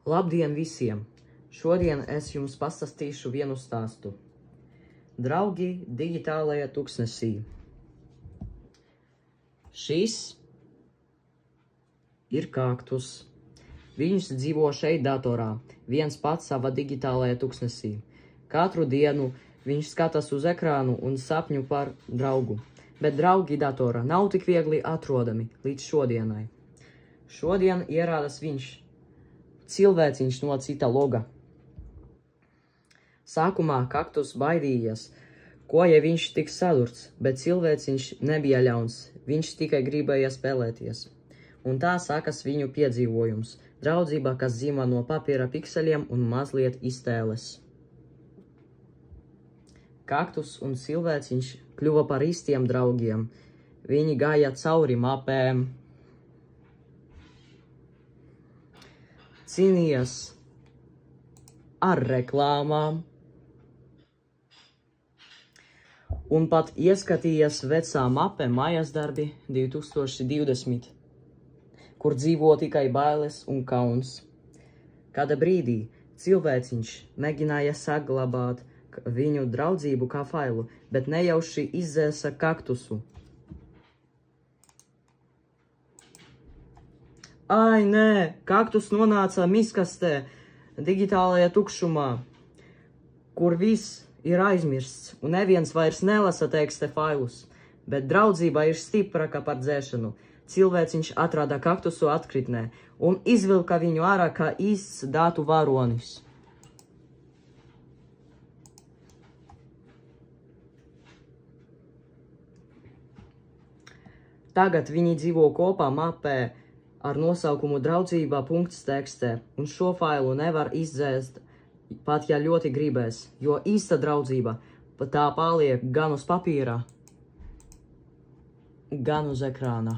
Labdien visiem! Šodien es jums pastāstīšu vienu stāstu. Draugi digitālajā tuksnesī. Šis ir kaktus. Viņš dzīvo šeit datorā, viens pats savā digitālajā tuksnesī. Katru dienu viņš skatās uz ekrānu un sapņu par draugu. Bet draugi datorā nav tik viegli atrodami līdz šodienai. Šodien ierādās viņš, cilvēciņš no cita loga. Sākumā kaktus baidījies, ko ja viņš tiks sadurts, bet cilvēciņš nebija ļauns, viņš tikai gribēja spēlēties. Un tā sākas viņu piedzīvojums, draudzība, kas zīmē no papīra pikseļiem un mazliet iztēles. Kaktus un cilvēciņš kļuva par īstiem draugiem. Viņi gāja cauri mapēm, cīnījās ar reklāmām un pat ieskatījās vecā mapē Mājasdarbi 2020, kur dzīvo tikai bailes un kauns. Kādā brīdī cilvēciņš mēģināja saglabāt viņu draudzību kā failu, bet nejauši izdzēsa kaktusu. Ai, nē, kaktus nonāca miskastē, digitālajā tukšumā, kur viss ir aizmirsts un neviens vairs nelasa teksta failus, bet draudzība ir stiprāka par dzēšanu. Cilvēciņš atrada kaktusu atkritnē un izvilka viņu ārā kā īsts datu varonis. Tagad viņi dzīvo kopā mapē ar nosaukumu draudzība.txt, un šo failu nevar izdzēst, pat ja ļoti gribēs, jo īsta draudzība tā paliek gan uz papīra, gan uz ekrāna.